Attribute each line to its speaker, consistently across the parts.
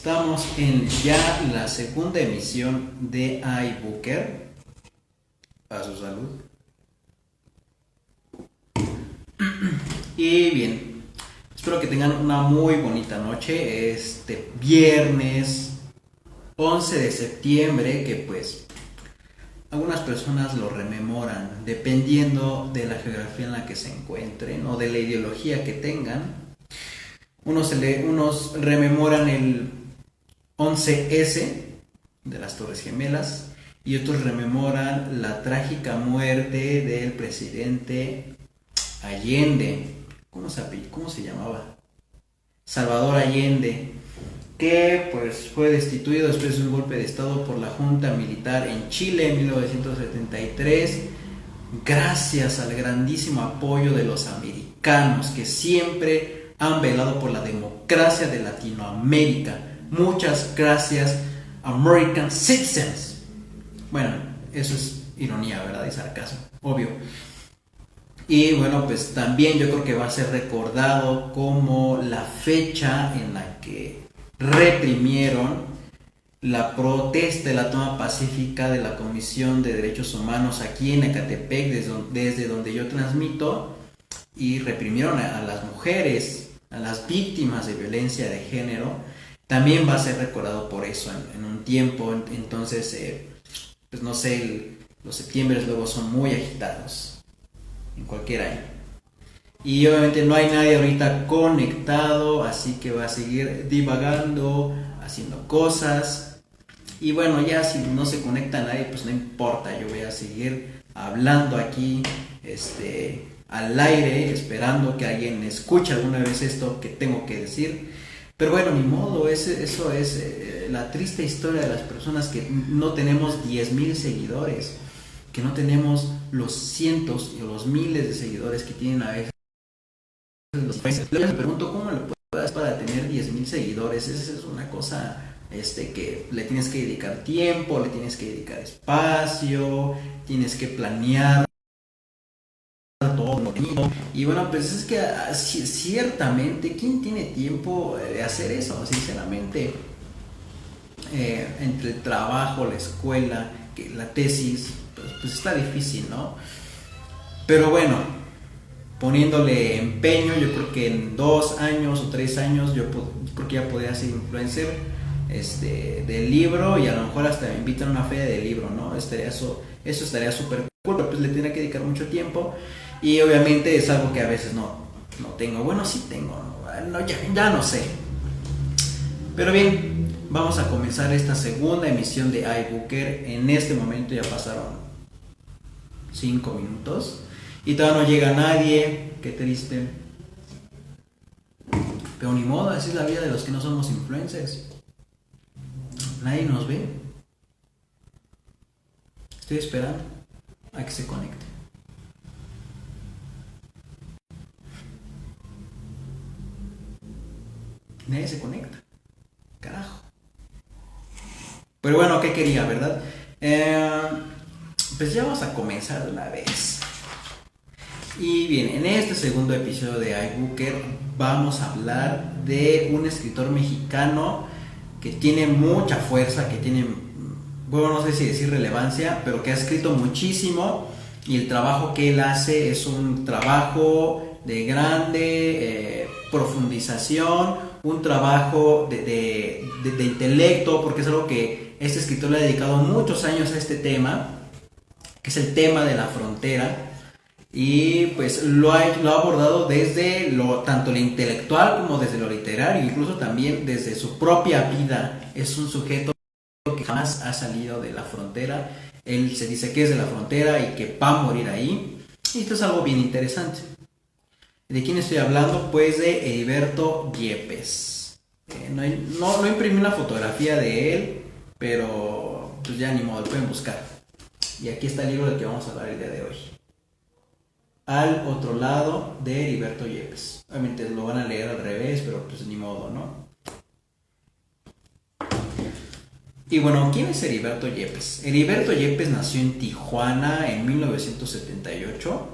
Speaker 1: Estamos en ya la segunda emisión de iBooker. A su salud. Y bien, espero que tengan una muy bonita noche. Este viernes 11 de septiembre, que pues algunas personas lo rememoran dependiendo de la geografía en la que se encuentren o de la ideología que tengan. Unos rememoran el 11S de las Torres Gemelas y otros rememoran la trágica muerte del presidente Allende. ¿Cómo se llamaba? Salvador Allende, que pues fue destituido después de un golpe de estado por la junta militar en Chile en 1973, gracias al grandísimo apoyo de los americanos, que siempre han velado por la democracia de Latinoamérica. Muchas gracias, American citizens. Bueno, eso es ironía, ¿verdad? Y sarcasmo, obvio. Y bueno, pues también yo creo que va a ser recordado como la fecha en la que reprimieron la protesta de la toma pacífica de la Comisión de Derechos Humanos aquí en Ecatepec, desde donde yo transmito, y reprimieron a las mujeres, a las víctimas de violencia de género. También va a ser recordado por eso en un tiempo. Entonces, pues no sé, los septiembres luego son muy agitados en cualquier año. Y obviamente no hay nadie ahorita conectado, así que va a seguir divagando, haciendo cosas. Y bueno, ya si no se conecta nadie, pues no importa, yo voy a seguir hablando aquí al aire, esperando que alguien escuche alguna vez esto que tengo que decir. Pero bueno, ni modo, eso es la triste historia de las personas que no tenemos 10,000 seguidores, que no tenemos los cientos y los miles de seguidores que tienen a veces los países. Yo me pregunto cómo le puedes para tener 10,000 seguidores. Esa es una cosa que le tienes que dedicar tiempo, le tienes que dedicar espacio, tienes que planear todo. Y bueno, pues es que ciertamente, ¿quién tiene tiempo de hacer eso? Sinceramente, entre el trabajo, la escuela, la tesis, pues está difícil, ¿no? Pero bueno, poniéndole empeño, yo creo que en 2 años o 3 años yo creo que ya podría ser influencer del libro, y a lo mejor hasta me invitan a una feria de libro, ¿no? Eso estaría súper cool, pero pues le tendría que dedicar mucho tiempo. Y obviamente es algo que a veces no tengo. Bueno, sí tengo, ya no sé. Pero bien, vamos a comenzar esta segunda emisión de iBooker. En este momento ya pasaron 5 minutos y todavía no llega nadie. Qué triste. Pero ni modo, así es la vida de los que no somos influencers. Nadie nos ve. Estoy esperando a que se conecte. Nadie se conecta. Carajo. Pero bueno, ¿qué quería, verdad? Pues ya vamos a comenzar de una vez. Y bien, en este segundo episodio de iBooker vamos a hablar de un escritor mexicano que tiene mucha fuerza, que tiene, bueno, no sé si decir relevancia, pero que ha escrito muchísimo, y el trabajo que él hace es un trabajo de grande profundización, un trabajo de intelecto, porque es algo que este escritor le ha dedicado muchos años a este tema, que es el tema de la frontera, y pues lo ha abordado desde tanto lo intelectual como desde lo literario, incluso también desde su propia vida. Es un sujeto que jamás ha salido de la frontera. Él se dice que es de la frontera y que va a morir ahí, y esto es algo bien interesante. ¿De quién estoy hablando? Pues de Heriberto Yepes. No imprimí una fotografía de él, pero pues ya ni modo, lo pueden buscar. Y aquí está el libro del que vamos a hablar el día de hoy. Al otro lado de Heriberto Yepes. Obviamente lo van a leer al revés, pero pues ni modo, ¿no? Y bueno, ¿quién es Heriberto Yepes? Heriberto Yepes nació en Tijuana en 1978.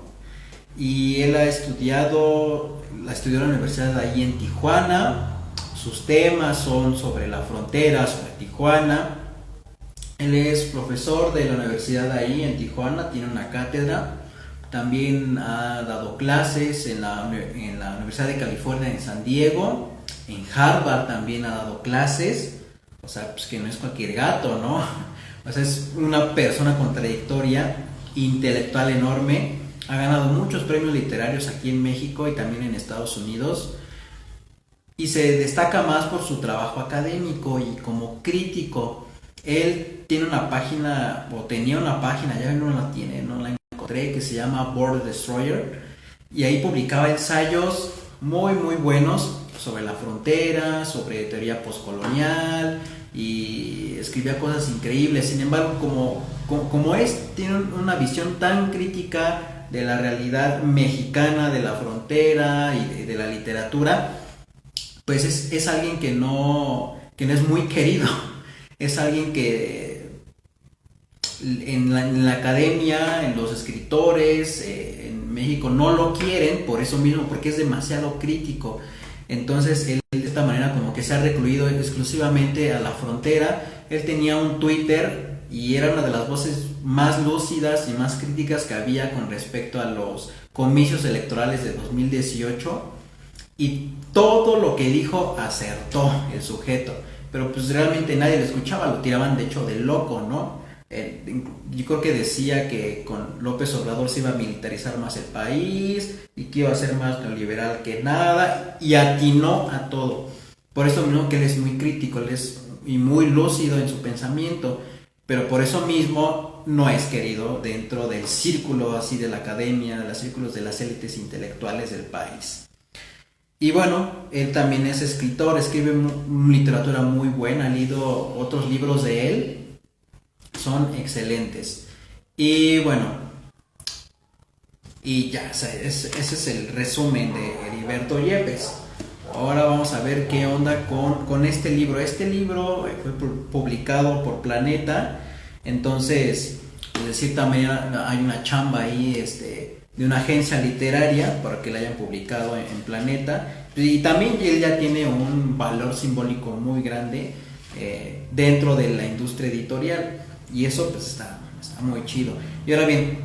Speaker 1: Y él estudió en la universidad de ahí en Tijuana. sus temas son sobre la frontera, sobre Tijuana. Él es profesor de la universidad ahí en Tijuana, tiene una cátedra. También ha dado clases en la Universidad de California en San Diego. En Harvard también ha dado clases. O sea, pues que no es cualquier gato, ¿no? O sea, es una persona con trayectoria intelectual enorme. Ha ganado muchos premios literarios aquí en México y también en Estados Unidos. Y se destaca más por su trabajo académico y como crítico. Él tiene una página, o tenía una página, ya no la tiene, no la encontré, que se llama Border Destroyer. Y ahí publicaba ensayos muy, muy buenos sobre la frontera, sobre teoría postcolonial, y escribía cosas increíbles. Sin embargo, como tiene una visión tan crítica de la realidad mexicana, de la frontera y de la literatura, pues es alguien que no es muy querido. Es alguien que en la academia, en los escritores, en México no lo quieren por eso mismo, porque es demasiado crítico. Entonces él de esta manera como que se ha recluido exclusivamente a la frontera. Él tenía un Twitter y era una de las voces más lúcidas y más críticas que había con respecto a los comicios electorales de 2018, y todo lo que dijo acertó el sujeto, pero pues realmente nadie lo escuchaba, lo tiraban de hecho de loco, ¿no? Yo creo que decía que con López Obrador se iba a militarizar más el país y que iba a ser más neoliberal que nada, y atinó a todo. Por eso mismo que él es muy crítico, él es y muy lúcido en su pensamiento, pero por eso mismo no es querido dentro del círculo así de la academia, de los círculos de las élites intelectuales del país. Y bueno, él también es escritor, escribe literatura muy buena, he leído otros libros de él, son excelentes. Y bueno, y ya, o sea, ese es el resumen de Heriberto Yepes. Ahora vamos a ver qué onda con este libro. Este libro fue publicado por Planeta, entonces, de cierta manera hay una chamba ahí de una agencia literaria para que la hayan publicado en Planeta. Y también él ya tiene un valor simbólico muy grande dentro de la industria editorial, y eso pues está muy chido. Y ahora bien,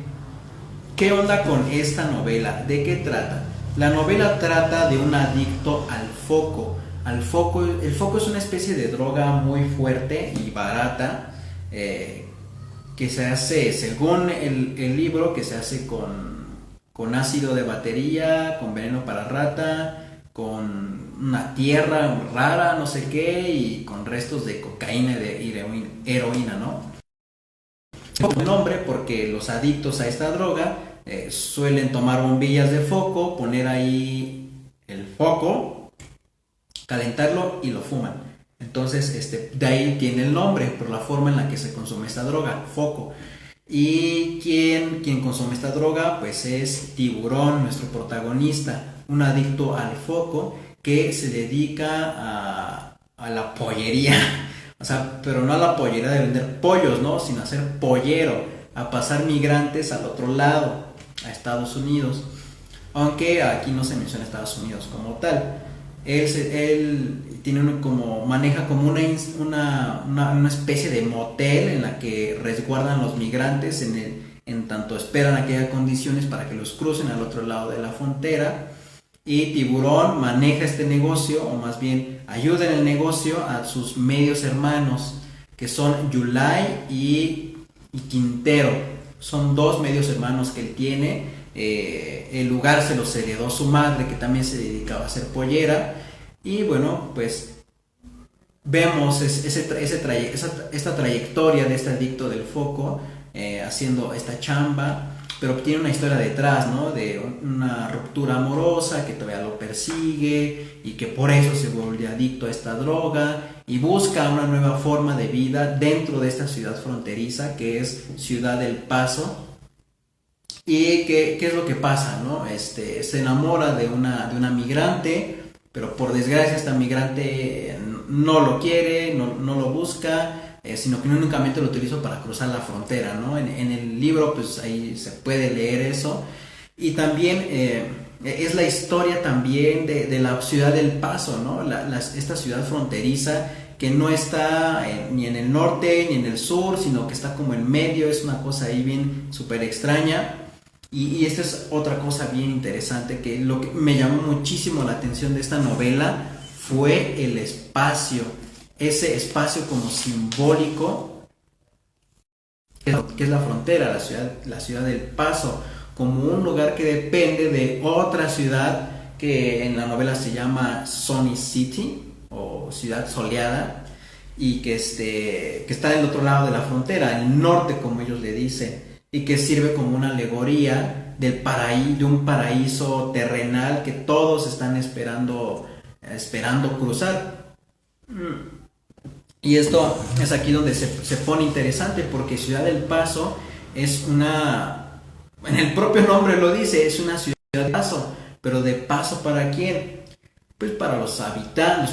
Speaker 1: ¿qué onda con esta novela? ¿De qué trata? La novela trata de un adicto al foco. El foco es una especie de droga muy fuerte y barata, que se hace, según el libro, que se hace con ácido de batería, con veneno para rata, con una tierra rara, no sé qué, y con restos de cocaína y de heroína, ¿no? El nombre porque los adictos a esta droga suelen tomar bombillas de foco, poner ahí el foco, calentarlo y lo fuman. Entonces, de ahí tiene el nombre, por la forma en la que se consume esta droga, foco. Y quien consume esta droga, pues es Tiburón, nuestro protagonista, un adicto al foco que se dedica a la pollería. O sea, pero no a la pollería de vender pollos, ¿no? Sino a ser pollero, a pasar migrantes al otro lado, a Estados Unidos. Aunque aquí no se menciona Estados Unidos como tal. Él tiene maneja como una especie de motel en la que resguardan los migrantes en tanto esperan a que haya condiciones para que los crucen al otro lado de la frontera. Y Tiburón maneja este negocio, o más bien ayuda en el negocio a sus medios hermanos, que son Yulai y Quintero. Son dos medios hermanos que él tiene. El lugar se los heredó su madre, que también se dedicaba a ser pollera. Y bueno, pues vemos esta trayectoria de este adicto del foco, haciendo esta chamba, pero tiene una historia detrás, ¿no? De una ruptura amorosa que todavía lo persigue y que por eso se vuelve adicto a esta droga y busca una nueva forma de vida dentro de esta ciudad fronteriza que es Ciudad del Paso. ¿Y qué es lo que pasa, no? Se enamora de una migrante, pero por desgracia esta migrante no lo quiere, no lo busca, sino que únicamente lo utiliza para cruzar la frontera, ¿no? En el libro pues ahí se puede leer eso. Y también Es la historia también de la ciudad del Paso, ¿no? Esta ciudad fronteriza que no está ni en el norte ni en el sur, sino que está como en medio. Es una cosa ahí bien súper extraña. Y esta es otra cosa bien interesante, que lo que me llamó muchísimo la atención de esta novela fue el espacio, ese espacio como simbólico, que es la frontera, la ciudad del Paso, como un lugar que depende de otra ciudad que en la novela se llama Sunny City o Ciudad Soleada, y que está del otro lado de la frontera, el norte como ellos le dicen, y que sirve como una alegoría de un paraíso terrenal que todos están esperando cruzar. Y esto es aquí donde se pone interesante, porque Ciudad del Paso es en el propio nombre lo dice, es una ciudad de paso. Pero ¿de paso para quién? Pues para los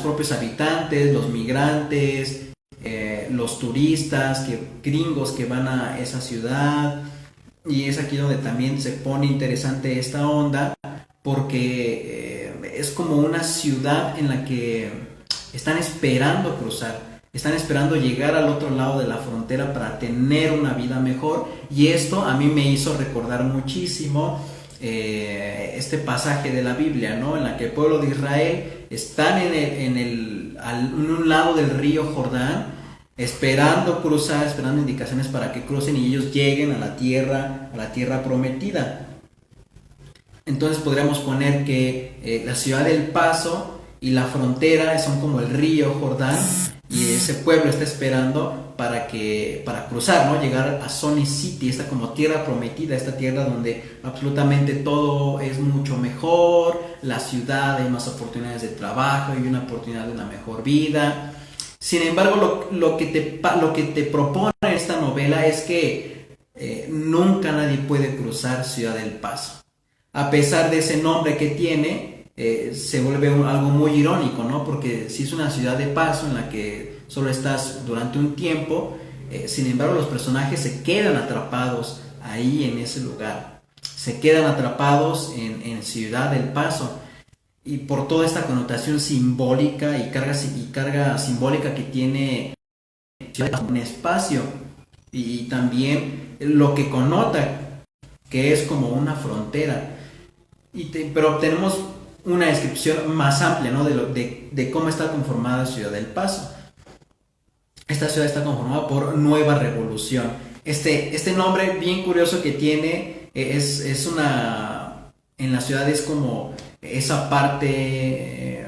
Speaker 1: propios habitantes, los migrantes, los turistas, gringos que van a esa ciudad. Y es aquí donde también se pone interesante esta onda, porque es como una ciudad en la que están esperando cruzar, están esperando llegar al otro lado de la frontera para tener una vida mejor. Y esto a mí me hizo recordar muchísimo este pasaje de la Biblia, ¿no? En la que el pueblo de Israel están en un lado del río Jordán, esperando cruzar, esperando indicaciones para que crucen y ellos lleguen a la tierra prometida. Entonces podríamos poner que la ciudad del Paso y la frontera son como el río Jordán, y ese pueblo está esperando para cruzar, ¿no? Llegar a Sunny City, esta como tierra prometida, esta tierra donde absolutamente todo es mucho mejor, la ciudad, hay más oportunidades de trabajo y una oportunidad de una mejor vida. Sin embargo, lo que te propone esta novela es que nunca nadie puede cruzar Ciudad del Paso. A pesar de ese nombre que tiene, se vuelve algo muy irónico, ¿no? Porque si es una ciudad de paso en la que solo estás durante un tiempo, sin embargo los personajes se quedan atrapados ahí en ese lugar, se quedan atrapados en Ciudad del Paso, y por toda esta connotación simbólica y carga simbólica que tiene un espacio, y también lo que connota que es como una frontera. Pero tenemos una descripción más amplia, ¿no? de cómo está conformada Ciudad del Paso. Esta ciudad está conformada por Nueva Revolución. Este nombre bien curioso que tiene es una... En la ciudad es como esa parte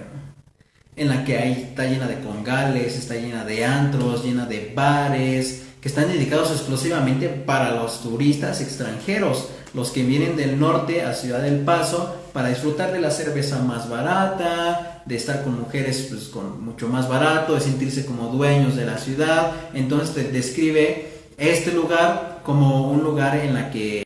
Speaker 1: en la que está llena de congales, está llena de antros, llena de bares, que están dedicados exclusivamente para los turistas extranjeros, los que vienen del norte a Ciudad del Paso para disfrutar de la cerveza más barata, de estar con mujeres pues, con mucho más barato, de sentirse como dueños de la ciudad. Entonces te describe este lugar como un lugar en la que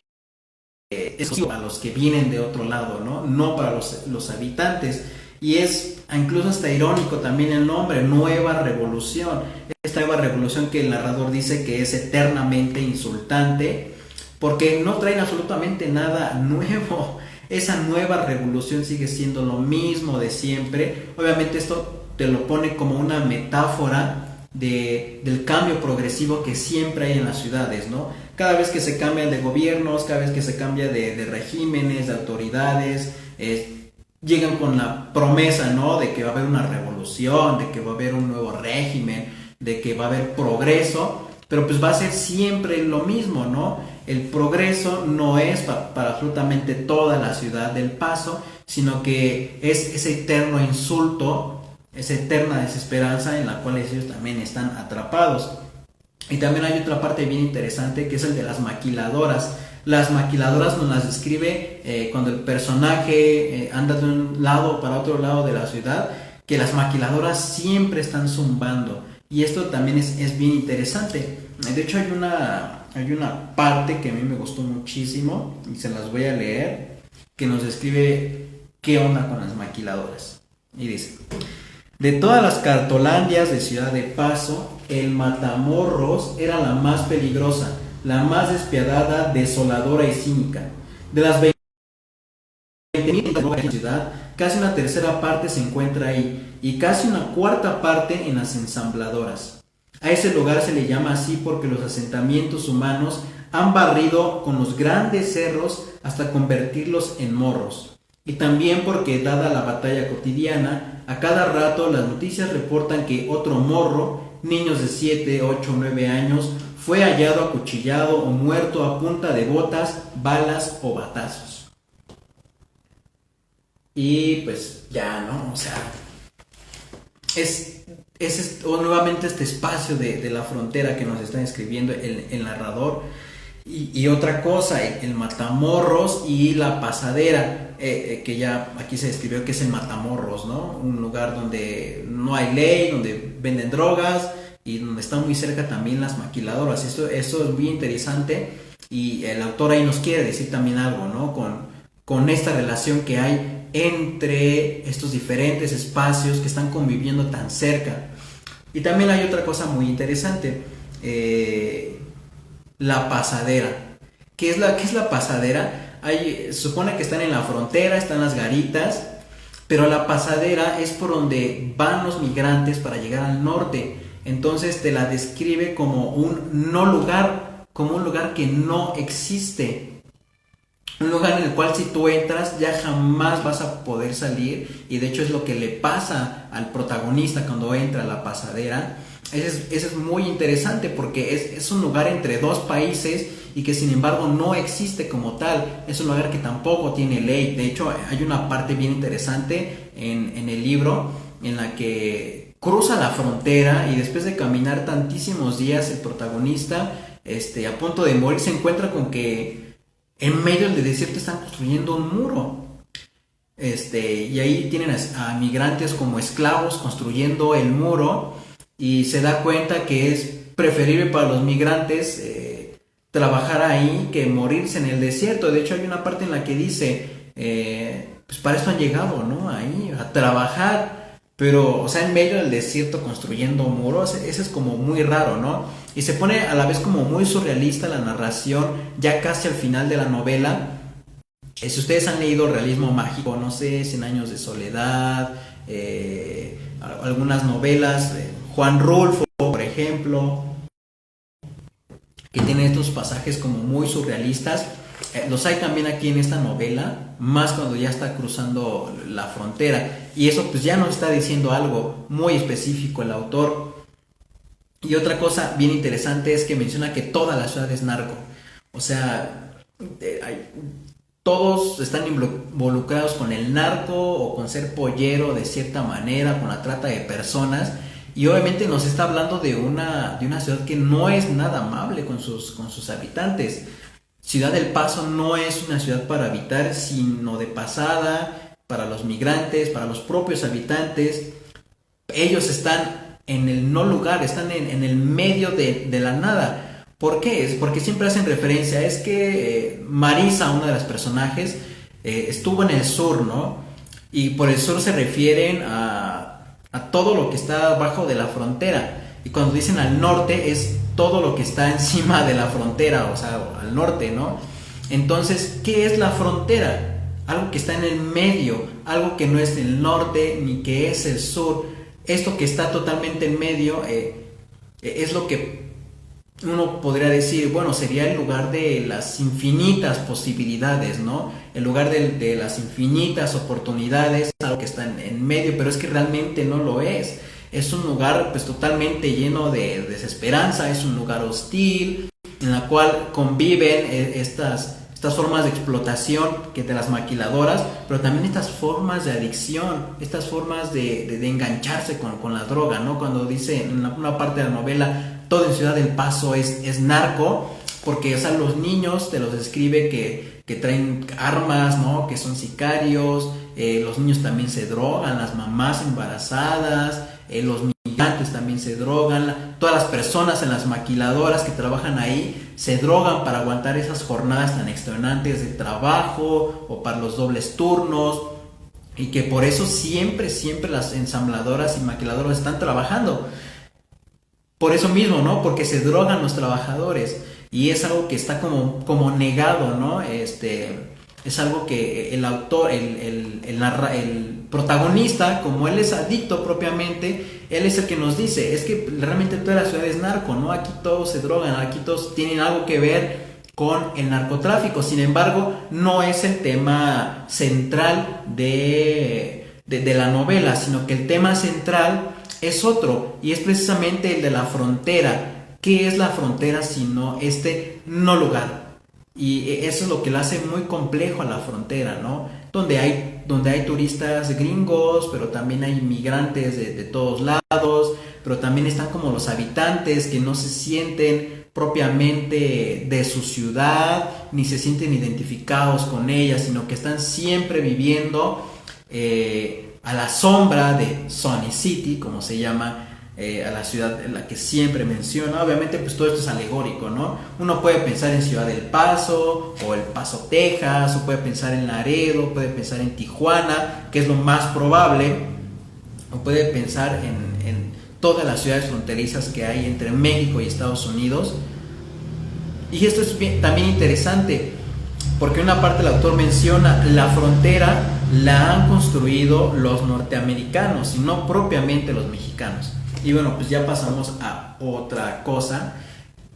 Speaker 1: es para los que vienen de otro lado, no para los habitantes. Y es incluso hasta irónico también el nombre, Nueva Revolución. Esta nueva revolución que el narrador dice que es eternamente insultante, porque no traen absolutamente nada nuevo. Esa nueva revolución sigue siendo lo mismo de siempre. Obviamente esto te lo pone como una metáfora del cambio progresivo que siempre hay en las ciudades, ¿no? Cada vez que se cambian de gobiernos, cada vez que se cambia de regímenes, de autoridades, llegan con la promesa, ¿no? De que va a haber una revolución, de que va a haber un nuevo régimen, de que va a haber progreso, pero pues va a ser siempre lo mismo, ¿no? El progreso no es para absolutamente toda la Ciudad del Paso, sino que es ese eterno insulto, esa eterna desesperanza en la cual ellos también están atrapados. Y también hay otra parte bien interesante, que es el de las maquiladoras. Las maquiladoras nos las describe cuando el personaje anda de un lado para otro lado de la ciudad, que las maquiladoras siempre están zumbando. Y esto también es bien interesante. De hecho hay una parte que a mí me gustó muchísimo, y se las voy a leer, que nos describe qué onda con las maquiladoras. Y dice: de todas las cartolandias de Ciudad de Paso, el Matamorros era la más peligrosa, la más despiadada, desoladora y cínica. De las 20.000 ciudad, casi una tercera parte se encuentra ahí y casi una cuarta parte en las ensambladoras. A ese lugar se le llama así porque los asentamientos humanos han barrido con los grandes cerros hasta convertirlos en morros. Y también porque, dada la batalla cotidiana, a cada rato las noticias reportan que otro morro, niños de 7, 8, 9 años, fue hallado acuchillado o muerto a punta de botas, balas o batazos. Y pues ya, ¿no? O sea, es nuevamente este espacio de la frontera que nos está describiendo el narrador. Y otra cosa, el Matamorros y la Pasadera, que ya aquí se describió que es el Matamorros, ¿no? Un lugar donde no hay ley, donde venden drogas y donde están muy cerca también las maquiladoras. Eso es muy interesante y el autor ahí nos quiere decir también algo, ¿no? Con esta relación que hay entre estos diferentes espacios que están conviviendo tan cerca. Y también hay otra cosa muy interesante, la pasadera. ¿Qué es la pasadera? Se supone que están en la frontera, están las garitas, pero la pasadera es por donde van los migrantes para llegar al norte. Entonces te la describe como un no lugar, como un lugar que no existe. Un lugar en el cual si tú entras ya jamás vas a poder salir, y de hecho es lo que le pasa al protagonista cuando entra a la pasadera. Eso es muy interesante porque es un lugar entre dos países y que sin embargo no existe como tal. Es un lugar que tampoco tiene ley. De hecho hay una parte bien interesante en el libro en la que cruza la frontera y después de caminar tantísimos días el protagonista a punto de morir se encuentra con que en medio del desierto están construyendo un muro. Y ahí tienen a migrantes como esclavos construyendo el muro, y se da cuenta que es preferible para los migrantes trabajar ahí que morirse en el desierto. De hecho hay una parte en la que dice, pues para esto han llegado, ¿no? Ahí a trabajar, pero, o sea, en medio del desierto construyendo muros. Eso es como muy raro, ¿no? Y se pone a la vez como muy surrealista la narración, ya casi al final de la novela. Si ustedes han leído realismo mágico, no sé, 100 años de soledad, algunas novelas, Juan Rulfo, por ejemplo, que tiene estos pasajes como muy surrealistas. Los hay también aquí en esta novela, más cuando ya está cruzando la frontera, y eso pues ya nos está diciendo algo muy específico el autor. Y otra cosa bien interesante es que menciona que toda la ciudad es narco. O sea, todos están involucrados con el narco o con ser pollero de cierta manera, con la trata de personas. Y obviamente nos está hablando de una ciudad que no es nada amable con sus habitantes. Ciudad del Paso no es una ciudad para habitar, sino de pasada, para los migrantes, para los propios habitantes. Ellos están en el no lugar, están en el medio de la nada. ¿Por qué? Es porque siempre hacen referencia, es que Marisa, una de las personajes, estuvo en el sur, ¿no? Y por el sur se refieren a todo lo que está abajo de la frontera. Y cuando dicen al norte es todo lo que está encima de la frontera, o sea, al norte, ¿no? Entonces, ¿qué es la frontera? Algo que está en el medio, algo que no es el norte ni que es el sur. Esto que está totalmente en medio es lo que uno podría decir, bueno, sería el lugar de las infinitas posibilidades, ¿no? El lugar de las infinitas oportunidades, algo que está en medio, pero es que realmente no lo es. Es un lugar pues totalmente lleno de desesperanza, es un lugar hostil, en la cual conviven estas formas de explotación que de las maquiladoras, pero también estas formas de adicción, estas formas de engancharse con la droga, ¿no? Cuando dice en una parte de la novela, todo en Ciudad del Paso es narco, porque, o sea, los niños te los describe que traen armas, ¿no? Que son sicarios, los niños también se drogan, las mamás embarazadas, los migrantes también se drogan, todas las personas en las maquiladoras que trabajan ahí se drogan para aguantar esas jornadas tan extenuantes de trabajo o para los dobles turnos, y que por eso siempre las ensambladoras y maquiladoras están trabajando. Por eso mismo, ¿no? Porque se drogan los trabajadores y es algo que está como negado, ¿no? Es algo que el autor, el protagonista, como él es adicto propiamente, él es el que nos dice, es que realmente toda la ciudad es narco, ¿no? Aquí todos se drogan, aquí todos tienen algo que ver con el narcotráfico. Sin embargo, no es el tema central de la novela, sino que el tema central es otro, y es precisamente el de la frontera. ¿Qué es la frontera sino este no lugar? Y eso es lo que lo hace muy complejo a la frontera, ¿no? Donde hay turistas gringos, pero también hay inmigrantes de todos lados, pero también están como los habitantes que no se sienten propiamente de su ciudad, ni se sienten identificados con ella, sino que están siempre viviendo a la sombra de Sonny City, como se llama, a la ciudad en la que siempre menciona. Obviamente pues todo esto es alegórico, ¿no? Uno puede pensar en Ciudad del Paso o El Paso, Texas, o puede pensar en Laredo, puede pensar en Tijuana, que es lo más probable, o puede pensar en todas las ciudades fronterizas que hay entre México y Estados Unidos. Y esto es también interesante, porque una parte el autor menciona la frontera la han construido los norteamericanos y no propiamente los mexicanos. Y bueno, pues ya pasamos a otra cosa.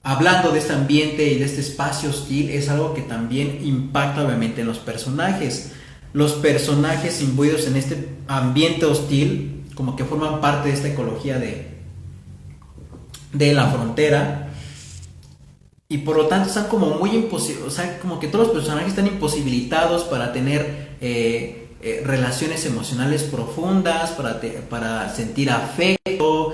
Speaker 1: Hablando de este ambiente y de este espacio hostil, es algo que también impacta obviamente en los personajes. Los personajes imbuidos en este ambiente hostil, como que forman parte de esta ecología de la frontera, y por lo tanto están como muy imposibles, o sea, como que todos los personajes están imposibilitados para tener relaciones emocionales profundas, para sentir afecto,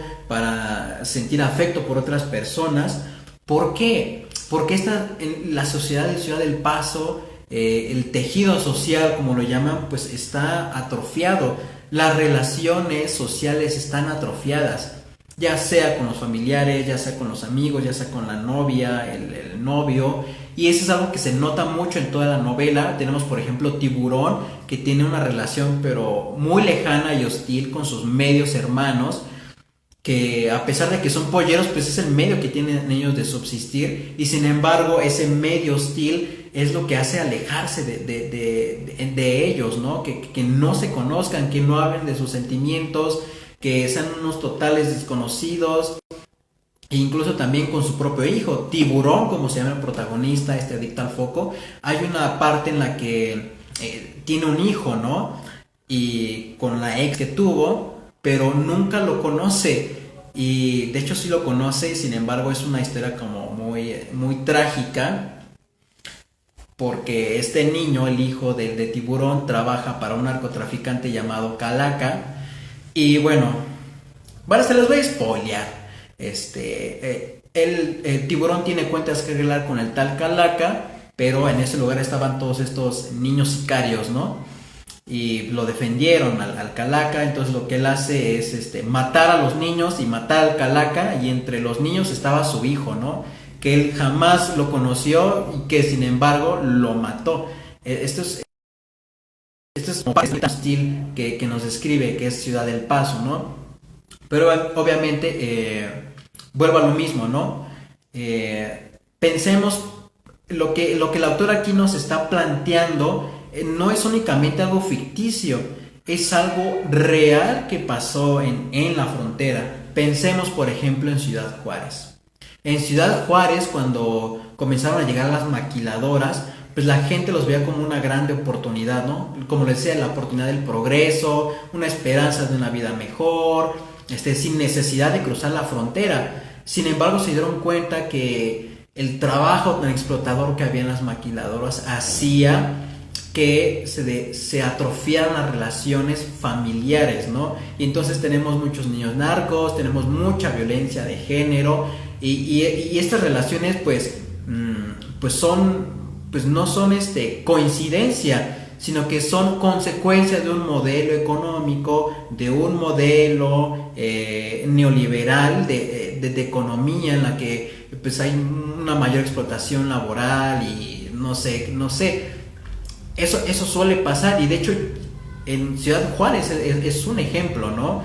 Speaker 1: por otras personas. ¿Por qué? Porque en la sociedad de Ciudad del Paso, el tejido social, como lo llaman, pues está atrofiado. Las relaciones sociales están atrofiadas, ya sea con los familiares, ya sea con los amigos, ya sea con la novia, el novio. Y eso es algo que se nota mucho en toda la novela. Tenemos, por ejemplo, Tiburón, que tiene una relación pero muy lejana y hostil con sus medios hermanos, que a pesar de que son polleros, pues es el medio que tienen ellos de subsistir, y sin embargo ese medio hostil es lo que hace alejarse de ellos, ¿no? Que no se conozcan, que no hablen de sus sentimientos, que sean unos totales desconocidos. E incluso también con su propio hijo, Tiburón, como se llama el protagonista, este adicto al foco. Hay una parte en la que tiene un hijo, ¿no? Y con la ex que tuvo, pero nunca lo conoce. Y de hecho sí lo conoce, sin embargo es una historia como muy, muy trágica, porque este niño, el hijo de Tiburón, trabaja para un narcotraficante llamado Calaca. Y bueno, se los voy a spoilear. El Tiburón tiene cuentas que arreglar con el tal Calaca, pero en ese lugar estaban todos estos niños sicarios, ¿no? Y lo defendieron al Calaca. Entonces lo que él hace es matar a los niños y matar al Calaca, y entre los niños estaba su hijo, ¿no? Que él jamás lo conoció y que sin embargo lo mató. Esto es como parte del hostil que nos describe, que es Ciudad del Paso, ¿no? Pero obviamente vuelvo a lo mismo, ¿no? Pensemos lo que el autor aquí nos está planteando. No es únicamente algo ficticio, es algo real que pasó en la frontera. Pensemos, por ejemplo, en Ciudad Juárez. En Ciudad Juárez, cuando comenzaron a llegar las maquiladoras, pues la gente los veía como una grande oportunidad, ¿no? Como les decía, la oportunidad del progreso, una esperanza de una vida mejor, sin necesidad de cruzar la frontera. Sin embargo, se dieron cuenta que el trabajo tan explotador que había en las maquiladoras hacía que se atrofiaran las relaciones familiares, ¿no? Y entonces tenemos muchos niños narcos, tenemos mucha violencia de género, y estas relaciones pues no son coincidencia, sino que son consecuencia de un modelo económico, de un modelo neoliberal de economía, en la que pues hay una mayor explotación laboral y no sé. Eso suele pasar, y de hecho en Ciudad Juárez es un ejemplo, ¿no?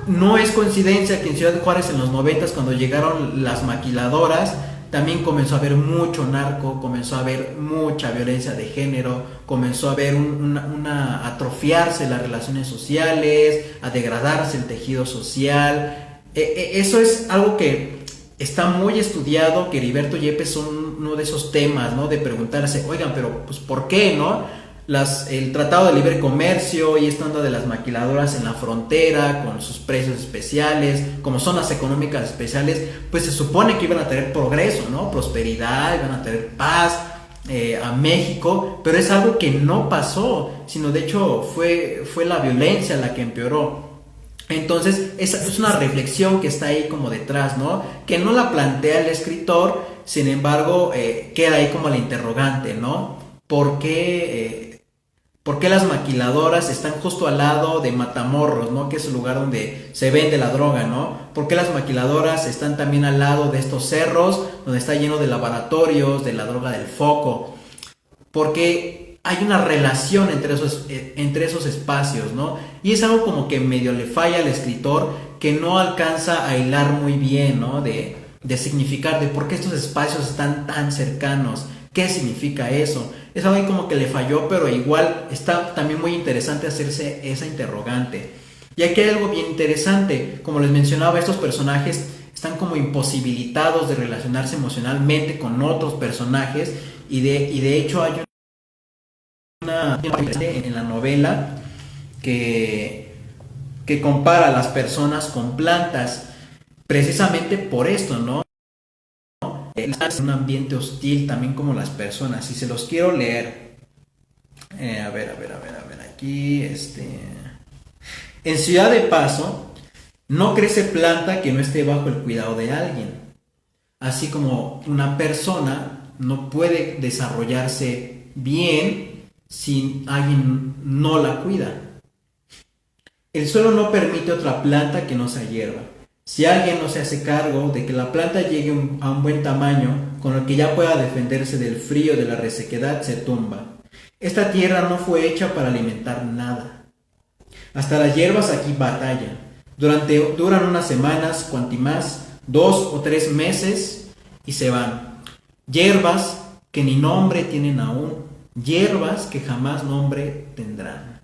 Speaker 1: No es coincidencia que en Ciudad Juárez en los 90s, cuando llegaron las maquiladoras, también comenzó a haber mucho narco, comenzó a haber mucha violencia de género, comenzó a haber una atrofiarse las relaciones sociales, a degradarse el tejido social. Eso es algo que está muy estudiado, que Heriberto Yepes son uno de esos temas, ¿no? De preguntarse, oigan, pero pues ¿por qué, no? El Tratado de Libre Comercio y esta onda de las maquiladoras en la frontera con sus precios especiales, como zonas económicas especiales, pues se supone que iban a tener progreso, ¿no? Prosperidad, iban a tener paz a México, pero es algo que no pasó, sino de hecho fue la violencia la que empeoró. Entonces es una reflexión que está ahí como detrás, ¿no? Que no la plantea el escritor, sin embargo queda ahí como la interrogante, ¿no? ¿Por qué las maquiladoras están justo al lado de Matamoros, ¿no? Que es el lugar donde se vende la droga, ¿no? ¿Por qué las maquiladoras están también al lado de estos cerros donde está lleno de laboratorios, de la droga del foco? Porque hay una relación entre esos espacios, ¿no? Y es algo como que medio le falla al escritor, que no alcanza a hilar muy bien, ¿no? De significar, de por qué estos espacios están tan cercanos. ¿Qué significa eso? Es algo como que le falló, pero igual está también muy interesante hacerse esa interrogante. Y aquí hay algo bien interesante. Como les mencionaba, estos personajes están como imposibilitados de relacionarse emocionalmente con otros personajes y de hecho hay una en la novela que compara a las personas con plantas, precisamente por esto, ¿no? Es un ambiente hostil también como las personas, y se los quiero leer. A ver, aquí, en Ciudad de Paso no crece planta que no esté bajo el cuidado de alguien, así como una persona no puede desarrollarse bien si alguien no la cuida. El suelo no permite otra planta que no sea hierba. Si alguien no se hace cargo de que la planta llegue a un buen tamaño con el que ya pueda defenderse del frío, de la resequedad, se tumba. Esta tierra no fue hecha para alimentar nada. Hasta las hierbas aquí batallan. Duran unas semanas, cuanti más, 2 o 3 meses y se van. Hierbas que ni nombre tienen aún, hierbas que jamás nombre tendrán.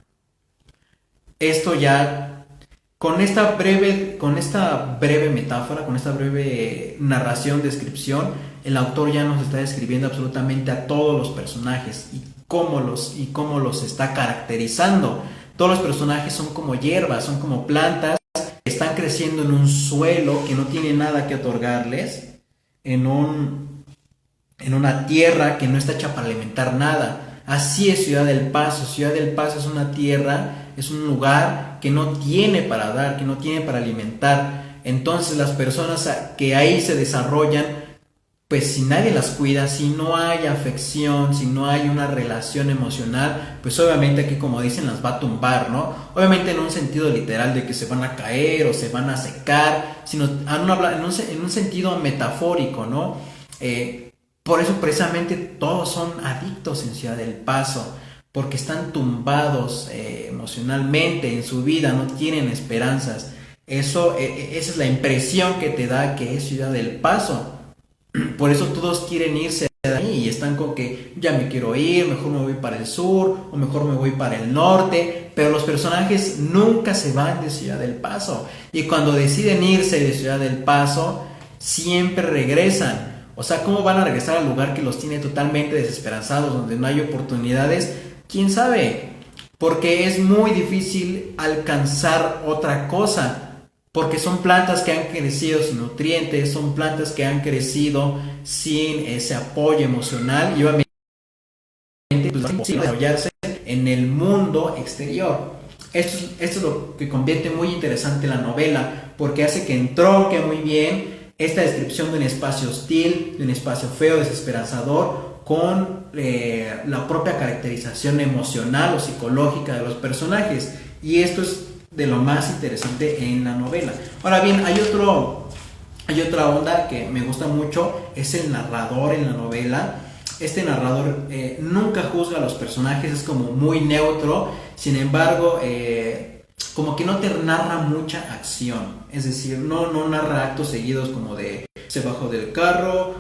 Speaker 1: Esto ya... Con esta breve metáfora, con esta breve narración, descripción, el autor ya nos está describiendo absolutamente a todos los personajes y cómo los está caracterizando. Todos los personajes son como hierbas, son como plantas que están creciendo en un suelo que no tiene nada que otorgarles, en una tierra que no está hecha para alimentar nada. Así es Ciudad del Paso. Ciudad del Paso es una tierra, es un lugar que no tiene para dar, que no tiene para alimentar. Entonces las personas que ahí se desarrollan, pues si nadie las cuida, si no hay afección, si no hay una relación emocional, pues obviamente aquí, como dicen, las va a tumbar, ¿no? Obviamente no en un sentido literal de que se van a caer o se van a secar, sino en un sentido metafórico, ¿no? Por eso precisamente todos son adictos en Ciudad del Paso, porque están tumbados emocionalmente en su vida, no tienen esperanzas. Esa es la impresión que te da que es Ciudad del Paso. Por eso todos quieren irse de ahí y están con que ya me quiero ir, mejor me voy para el sur o mejor me voy para el norte, pero los personajes nunca se van de Ciudad del Paso, y cuando deciden irse de Ciudad del Paso siempre regresan. O sea, ¿cómo van a regresar al lugar que los tiene totalmente desesperanzados, donde no hay oportunidades? ¿Quién sabe? Porque es muy difícil alcanzar otra cosa, porque son plantas que han crecido sin nutrientes, son plantas que han crecido sin ese apoyo emocional y obviamente pues, sin desarrollarse en el mundo exterior. Esto es lo que convierte muy interesante la novela, porque hace que entronque muy bien esta descripción de un espacio hostil, de un espacio feo, desesperanzador, con la propia caracterización emocional o psicológica de los personajes. Y esto es de lo más interesante en la novela. Ahora bien, hay otra onda que me gusta mucho, es el narrador en la novela. Este narrador nunca juzga a los personajes, es como muy neutro, sin embargo, como que no te narra mucha acción, es decir, no narra actos seguidos como de se bajó del carro,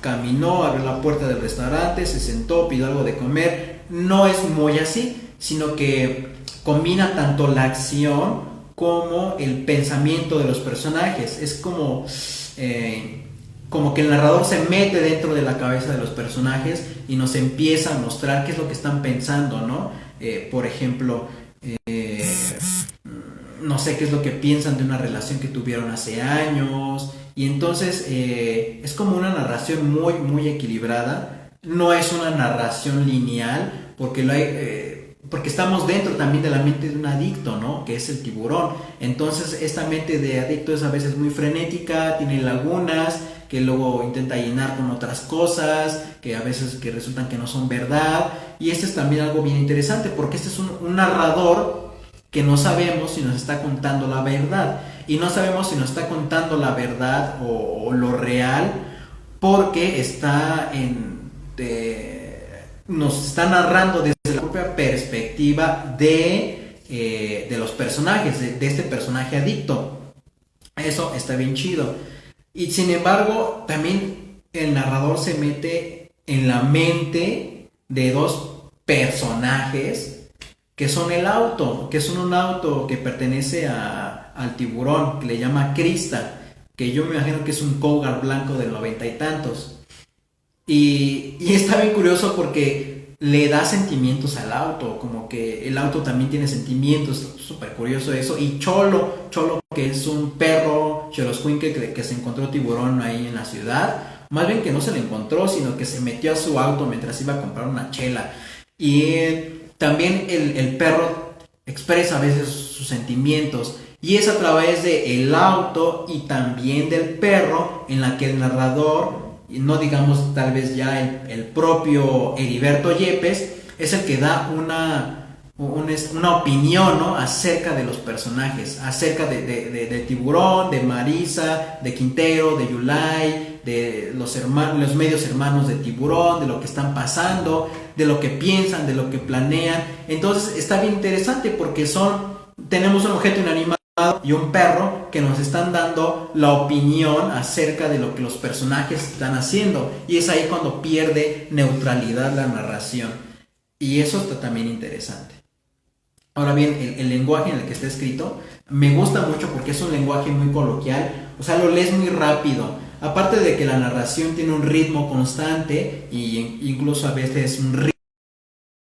Speaker 1: caminó, abrió la puerta del restaurante, se sentó, pidió algo de comer. No es muy así, sino que combina tanto la acción como el pensamiento de los personajes. Es como que el narrador se mete dentro de la cabeza de los personajes y nos empieza a mostrar qué es lo que están pensando, ¿no? Por ejemplo, no sé qué es lo que piensan de una relación que tuvieron hace años. Y entonces es como una narración muy, muy equilibrada. No es una narración lineal, porque estamos dentro también de la mente de un adicto, ¿no? Que es el tiburón. Entonces esta mente de adicto es a veces muy frenética, tiene lagunas que luego intenta llenar con otras cosas, que a veces que resultan que no son verdad. Y este es también algo bien interesante, porque este es un narrador que no sabemos si nos está contando la verdad. Y no sabemos si nos está contando la verdad o lo real, porque nos está narrando desde la propia perspectiva de los personajes, de este personaje adicto. Eso está bien chido. Y sin embargo, también el narrador se mete en la mente de dos personajes que son el auto, que son un auto que pertenece al tiburón, que le llama Krista, que yo me imagino que es un Cougar blanco del 90 y tantos. Y está bien curioso porque le da sentimientos al auto, como que el auto también tiene sentimientos, súper curioso eso. Y Cholo, que es un perro Xoloscuincle que se encontró tiburón ahí en la ciudad, más bien que no se le encontró, sino que se metió a su auto mientras iba a comprar una chela. Y también el perro expresa a veces sus sentimientos, y es a través del auto y también del perro en la que el narrador, no digamos tal vez ya el propio Heriberto Yepes, es el que da una opinión, ¿no? Acerca de los personajes, acerca de Tiburón, de Marisa, de Quintero, de Yulai, de los medios hermanos de Tiburón, de lo que están pasando, de lo que piensan, de lo que planean. Entonces está bien interesante porque tenemos un objeto inanimado y un perro que nos están dando la opinión acerca de lo que los personajes están haciendo, y es ahí cuando pierde neutralidad la narración, y eso está también interesante. Ahora bien, el lenguaje en el que está escrito me gusta mucho porque es un lenguaje muy coloquial, o sea, lo lees muy rápido, aparte de que la narración tiene un ritmo constante y incluso a veces un ritmo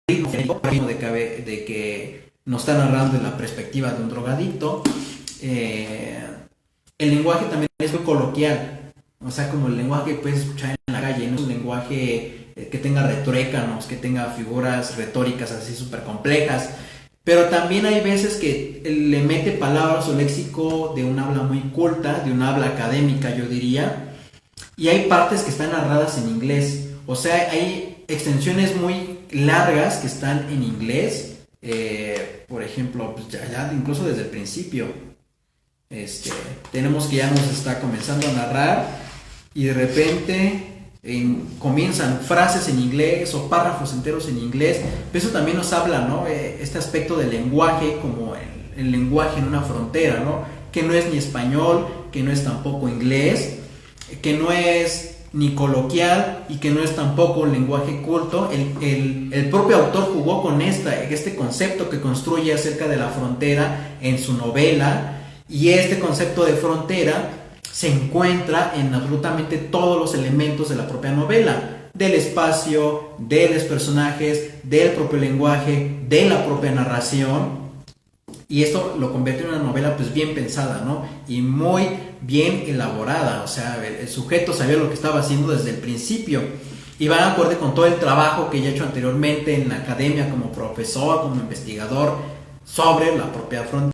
Speaker 1: de que nos está narrando en la perspectiva de un drogadicto. El lenguaje también es muy coloquial, o sea, como el lenguaje que puedes escuchar en la calle, no es un lenguaje que tenga retruécanos, que tenga figuras retóricas así súper complejas, pero también hay veces que le mete palabras o léxico de un habla muy culta, de un habla académica, yo diría, y hay partes que están narradas en inglés, o sea, hay extensiones muy largas que están en inglés. Por ejemplo, pues ya incluso desde el principio tenemos que ya nos está comenzando a narrar y de repente comienzan frases en inglés o párrafos enteros en inglés. Eso también nos habla, ¿no? Este aspecto del lenguaje como el lenguaje en una frontera, ¿no? Que no es ni español, que no es tampoco inglés, que no es ni coloquial y que no es tampoco un lenguaje culto. El propio autor jugó con este concepto que construye acerca de la frontera en su novela, y este concepto de frontera se encuentra en absolutamente todos los elementos de la propia novela, del espacio, de los personajes, del propio lenguaje, de la propia narración. Y esto lo convierte en una novela pues bien pensada, ¿no? Y muy bien elaborada, o sea, el sujeto sabía lo que estaba haciendo desde el principio y va acorde con todo el trabajo que ya he hecho anteriormente en la academia como profesor, como investigador sobre la propia frontera.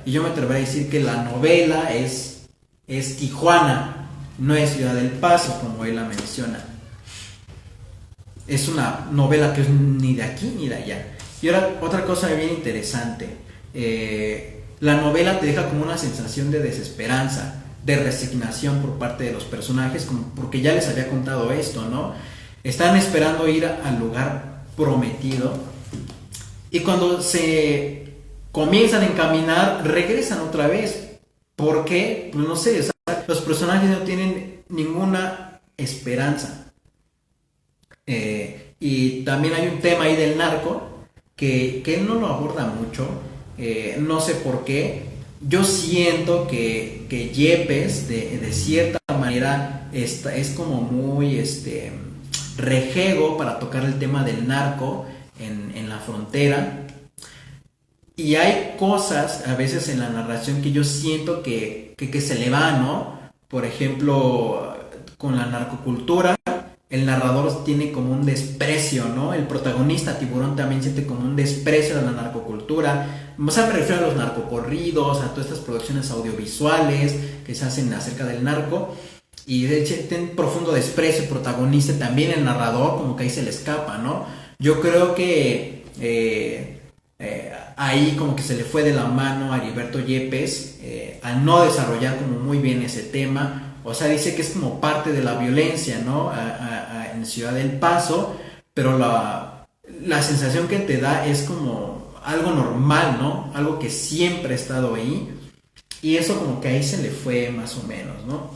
Speaker 1: Y yo me atrevería a decir que la novela es Tijuana, no es Ciudad del Paso como él la menciona. Es una novela que es ni de aquí ni de allá. Y ahora otra cosa bien interesante, la novela te deja como una sensación de desesperanza, de resignación por parte de los personajes, como porque ya les había contado esto, ¿no? Están esperando ir al lugar prometido y cuando se comienzan a encaminar regresan otra vez. ¿Por qué? Pues no sé, o sea, los personajes no tienen ninguna esperanza. Y también hay un tema ahí del narco que él no lo aborda mucho, no sé por qué. Yo siento que Yepes de cierta manera es como muy rejego para tocar el tema del narco en la frontera. Y hay cosas a veces en la narración que yo siento que se le va, ¿no? Por ejemplo, con la narcocultura, el narrador tiene como un desprecio, ¿no? El protagonista Tiburón también siente como un desprecio de la narcocultura. O sea, me refiero a los narcocorridos, a todas estas producciones audiovisuales que se hacen acerca del narco. Y de hecho tiene un profundo desprecio el protagonista, también el narrador, como que ahí se le escapa, ¿no? Yo creo que ahí como que se le fue de la mano a Heriberto Yepes al no desarrollar como muy bien ese tema. O sea, dice que es como parte de la violencia, ¿no? En Ciudad del Paso, pero la sensación que te da es como algo normal, ¿no? Algo que siempre ha estado ahí. Y eso como que ahí se le fue más o menos, ¿no?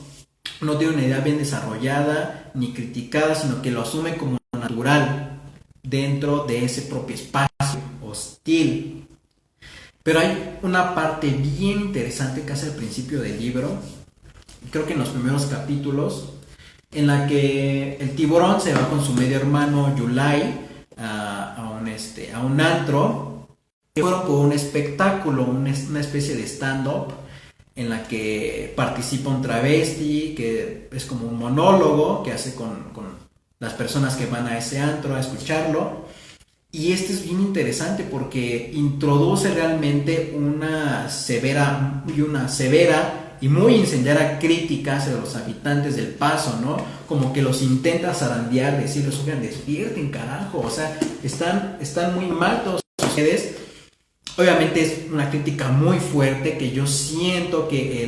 Speaker 1: No tiene una idea bien desarrollada ni criticada, sino que lo asume como natural dentro de ese propio espacio hostil. Pero hay una parte bien interesante que hace al principio del libro, creo que en los primeros capítulos, en la que el tiburón se va con su medio hermano Yulai a un antro, que fueron por un espectáculo, una especie de stand-up, en la que participa un travesti, que es como un monólogo que hace con las personas que van a ese antro a escucharlo. Y este es bien interesante porque introduce realmente una severa y muy incendiaria crítica hacia los habitantes del Paso, ¿no? Como que los intenta zarandear, decirles, oigan, despierten, carajo, o sea, están muy mal todos ustedes. Obviamente es una crítica muy fuerte que yo siento que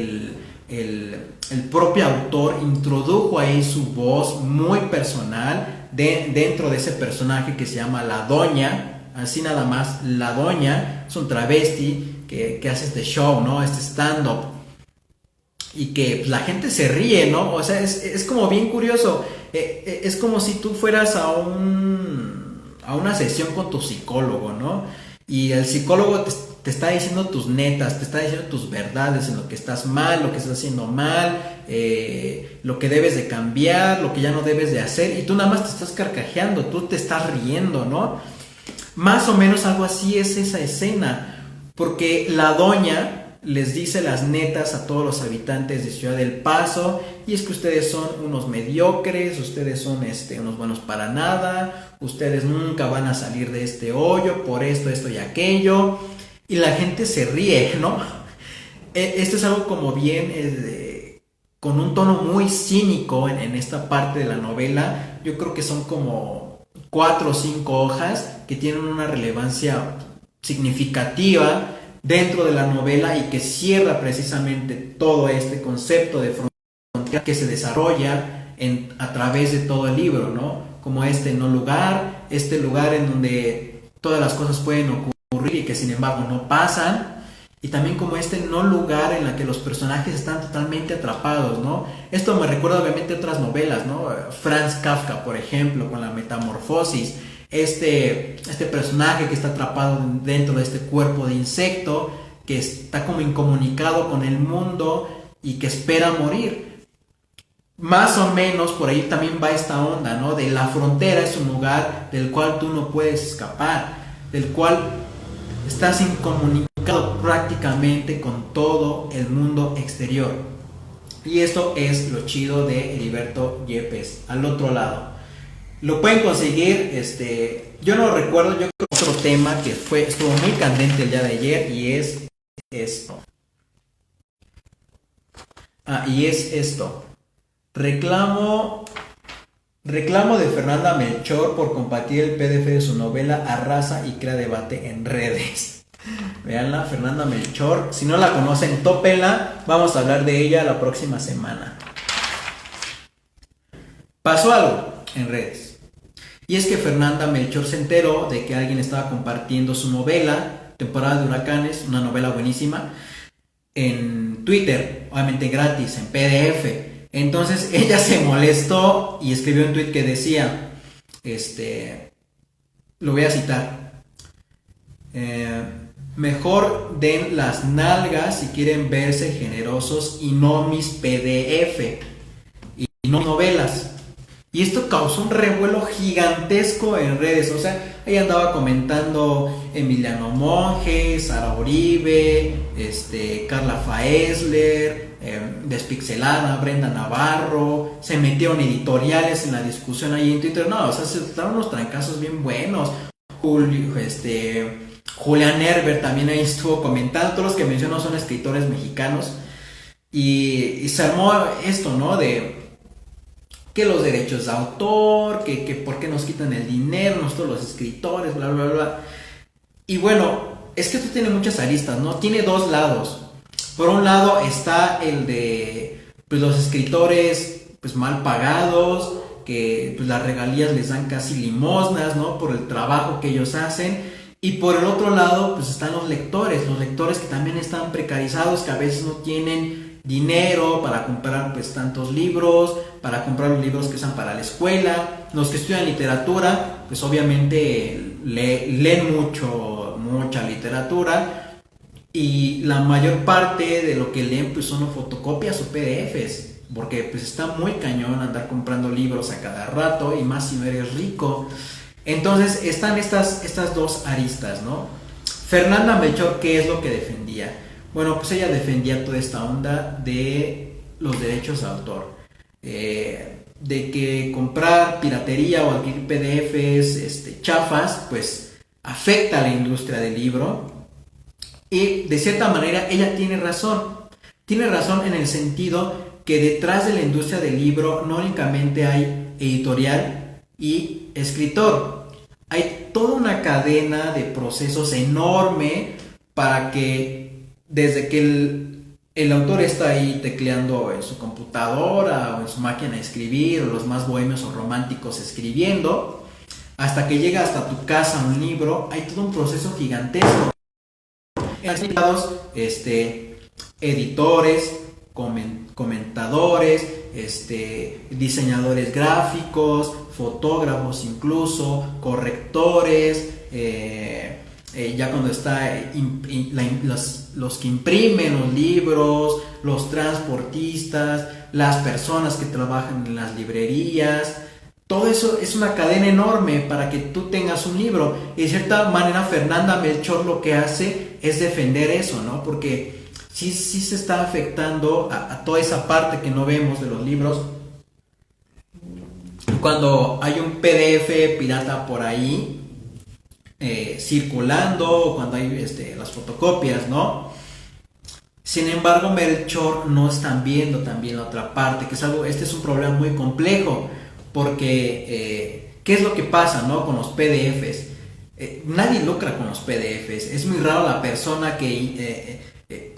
Speaker 1: el propio autor introdujo ahí su voz muy personal dentro de ese personaje que se llama La Doña, así nada más. La Doña es un travesti que hace este show, ¿no? Este stand-up. Y que pues, la gente se ríe, ¿no? O sea, es como bien curioso. Es como si tú fueras a una sesión con tu psicólogo, ¿no? Y el psicólogo te está diciendo tus netas, te está diciendo tus verdades en lo que estás mal, lo que estás haciendo mal, lo que debes de cambiar, lo que ya no debes de hacer, y tú nada más te estás carcajeando, tú te estás riendo, ¿no? Más o menos algo así es esa escena, porque la doña les dice las netas a todos los habitantes de Ciudad del Paso, y es que ustedes son unos mediocres, ustedes son unos buenos para nada, ustedes nunca van a salir de este hoyo por esto y aquello, y la gente se ríe, ¿no? Esto es algo como bien con un tono muy cínico en esta parte de la novela. Yo creo que son como 4 o 5 hojas que tienen una relevancia significativa dentro de la novela y que cierra precisamente todo este concepto de frontera que se desarrolla a través de todo el libro, ¿no? Como no lugar, este lugar en donde todas las cosas pueden ocurrir y que sin embargo no pasan, y también como no lugar en la que los personajes están totalmente atrapados, ¿no? Esto me recuerda obviamente a otras novelas, ¿no? Franz Kafka, por ejemplo, con la Metamorfosis. Este personaje que está atrapado dentro de este cuerpo de insecto, que está como incomunicado con el mundo y que espera morir. Más o menos por ahí también va esta onda, ¿no? De la frontera es un lugar del cual tú no puedes escapar, del cual estás incomunicado prácticamente con todo el mundo exterior. Y esto es lo chido de Heriberto Yepes, al otro lado. Lo pueden conseguir, yo no recuerdo, yo creo otro tema que estuvo muy candente el día de ayer, y es esto. Y es esto. Reclamo de Fernanda Melchor por compartir el PDF de su novela Arrasa y crea debate en redes. Veanla, Fernanda Melchor. Si no la conocen, tópenla. Vamos a hablar de ella la próxima semana. Pasó algo en redes. Y es que Fernanda Melchor se enteró de que alguien estaba compartiendo su novela, Temporada de Huracanes, una novela buenísima, en Twitter, obviamente gratis, en PDF. Entonces ella se molestó y escribió un tweet que decía, lo voy a citar, mejor den las nalgas si quieren verse generosos y no mis PDF y no novelas. Y esto causó un revuelo gigantesco en redes. O sea, ahí andaba comentando Emiliano Monge, Sara Uribe, Carla Faesler, Despixelada, Brenda Navarro. Se metieron editoriales en la discusión ahí en Twitter. No, o sea, se daban unos trancazos bien buenos. Julián Herbert también ahí estuvo comentando. Todos los que menciono son escritores mexicanos. Y se armó esto, ¿no? De que los derechos de autor, que por qué nos quitan el dinero, nosotros los escritores, bla, bla, bla. Y bueno, es que esto tiene muchas aristas, ¿no? Tiene dos lados. Por un lado está el de pues, los escritores pues, mal pagados, que pues, las regalías les dan casi limosnas, ¿no? Por el trabajo que ellos hacen. Y por el otro lado, pues están los lectores que también están precarizados, que a veces no tienen dinero para comprar pues tantos libros, para comprar los libros que usan para la escuela. Los que estudian literatura, pues obviamente leen mucha literatura, y la mayor parte de lo que leen pues son fotocopias o PDFs, porque pues está muy cañón andar comprando libros a cada rato, y más si no eres rico. Entonces están estas dos aristas, ¿no? Fernanda Melchor, ¿qué es lo que defendía? Bueno, pues ella defendía toda esta onda de los derechos de autor, de que comprar piratería o adquirir PDFs chafas, pues afecta a la industria del libro. Y de cierta manera ella tiene razón en el sentido que detrás de la industria del libro no únicamente hay editorial y escritor, hay toda una cadena de procesos enorme para que desde que el autor está ahí tecleando en su computadora o en su máquina de escribir, o los más bohemios o románticos escribiendo, hasta que llega hasta tu casa un libro, hay todo un proceso gigantesco. Editores, comentadores, diseñadores gráficos, fotógrafos incluso, correctores, ya cuando está los que imprimen los libros, los transportistas, las personas que trabajan en las librerías. Todo eso es una cadena enorme para que tú tengas un libro. Y de cierta manera Fernanda Melchor lo que hace es defender eso, ¿no? Porque sí se está afectando a toda esa parte que no vemos de los libros. Cuando hay un PDF pirata por ahí circulando, cuando hay las fotocopias, ¿no? Sin embargo, Melchor no están viendo también la otra parte, que es algo, este es un problema muy complejo, porque ¿qué es lo que pasa, no? Con los PDFs. Nadie lucra con los PDFs. Es muy raro la persona que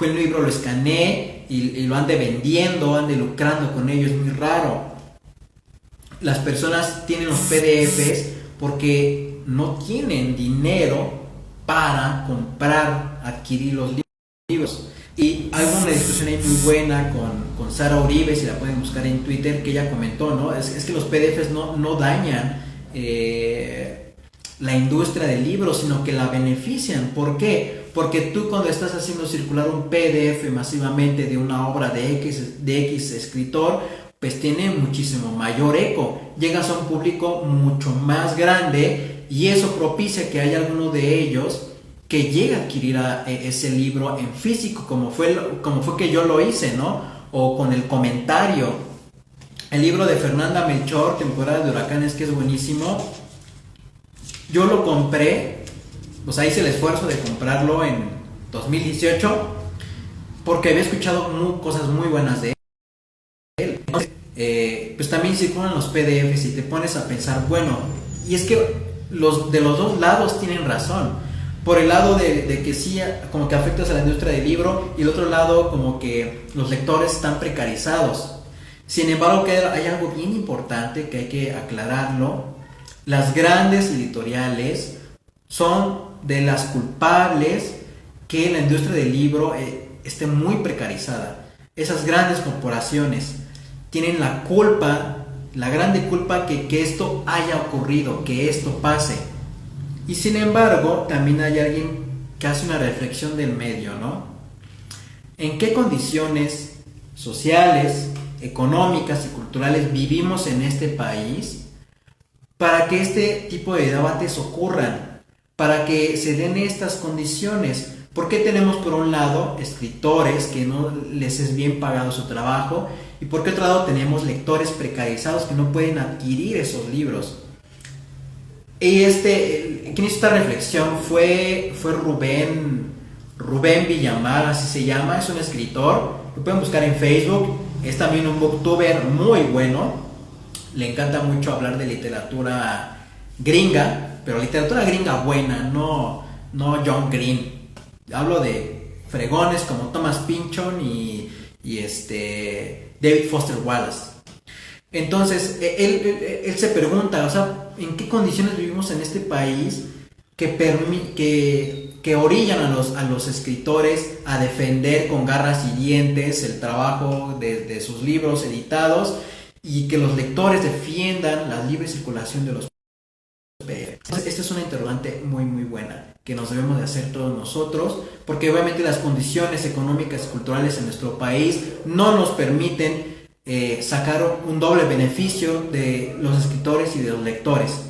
Speaker 1: un libro lo escanee y lo ande vendiendo, ande lucrando con ello. Es muy raro. Las personas tienen los PDFs porque no tienen dinero para comprar, adquirir los libros. Y hay una discusión ahí muy buena con Sara Uribe, si la pueden buscar en Twitter, que ella comentó, ¿no? Es que los PDFs no dañan la industria del libro, sino que la benefician. ¿Por qué? Porque tú, cuando estás haciendo circular un PDF masivamente de una obra de X escritor, pues tiene muchísimo mayor eco, llegas a un público mucho más grande, y eso propicia que haya alguno de ellos que llegue a adquirir ese libro en físico, como fue que yo lo hice, ¿no? O con el comentario. El libro de Fernanda Melchor, Temporada de Huracanes, que es buenísimo, yo lo compré, o sea, hice el esfuerzo de comprarlo en 2018 porque había escuchado cosas muy buenas de él. Entonces, pues también circulan los PDFs y te pones a pensar, bueno, y es que de los dos lados tienen razón. Por el lado de que sí, como que afectas a la industria del libro, y el otro lado como que los lectores están precarizados. Sin embargo, que hay algo bien importante que hay que aclararlo. Las grandes editoriales son de las culpables que la industria del libro esté muy precarizada. Esas grandes corporaciones tienen la culpa, la grande culpa que esto haya ocurrido, que esto pase. Y sin embargo, también hay alguien que hace una reflexión del medio, ¿no? ¿En qué condiciones sociales, económicas y culturales vivimos en este país para que este tipo de debates ocurran? Para que se den estas condiciones. ¿Por qué tenemos por un lado escritores que no les es bien pagado su trabajo? Y por qué otro lado tenemos lectores precarizados que no pueden adquirir esos libros? Y quien hizo esta reflexión fue Rubén Villamar, así se llama, es un escritor, lo pueden buscar en Facebook, es también un booktuber muy bueno, le encanta mucho hablar de literatura gringa, pero literatura gringa buena, no John Green. Hablo de fregones como Thomas Pynchon y David Foster Wallace. Entonces, él se pregunta, o sea, ¿en qué condiciones vivimos en este país que orillan a los escritores a defender con garras y dientes el trabajo de sus libros editados y que los lectores defiendan la libre circulación de los PDF? Entonces, esta es una interrogante muy muy buena que nos debemos de hacer todos nosotros, porque obviamente las condiciones económicas y culturales en nuestro país no nos permiten sacar un doble beneficio de los escritores y de los lectores.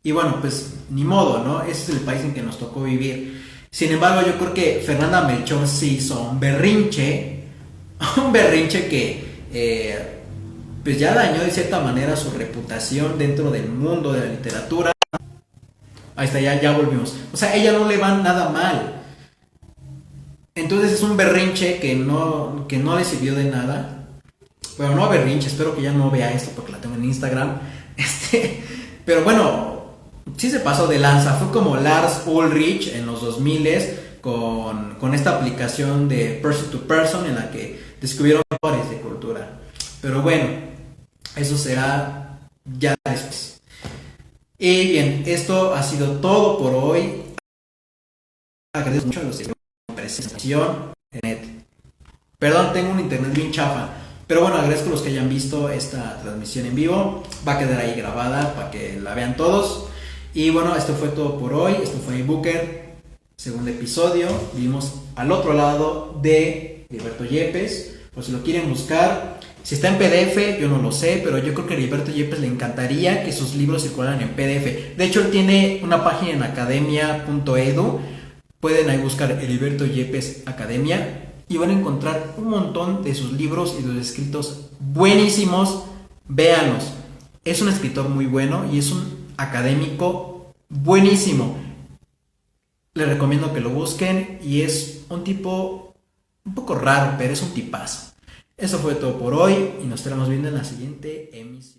Speaker 1: Y bueno, pues ni modo, ¿no? Ese es el país en que nos tocó vivir. Sin embargo, yo creo que Fernanda Melchor sí hizo un berrinche que pues ya dañó de cierta manera su reputación dentro del mundo de la literatura. Ahí está, ya volvimos. O sea, a ella no le va nada mal. Entonces es un berrinche que no le sirvió de nada. Bueno, no berrinche, espero que ya no vea esto porque la tengo en Instagram. Pero bueno, sí se pasó de lanza. Fue como Lars Ulrich en los 2000 con esta aplicación de Person to Person en la que descubrieron valores de cultura. Pero bueno, eso será ya después. Y bien, esto ha sido todo por hoy. Agradezco mucho a los que presentación. Perdón, tengo un internet bien chafa. Pero bueno, agradezco a los que hayan visto esta transmisión en vivo. Va a quedar ahí grabada para que la vean todos. Y bueno, esto fue todo por hoy. Esto fue Booker, segundo episodio. Vivimos al otro lado de Heriberto Yepes. Por si lo quieren buscar. Si está en PDF, yo no lo sé, pero yo creo que a Heriberto Yepes le encantaría que sus libros circularan en PDF. De hecho, él tiene una página en academia.edu. Pueden ahí buscar Heriberto Yepes Academia y van a encontrar un montón de sus libros y de sus escritos buenísimos. Véanlos. Es un escritor muy bueno y es un académico buenísimo. Les recomiendo que lo busquen y es un tipo un poco raro, pero es un tipazo. Eso fue todo por hoy y nos estaremos viendo en la siguiente emisión.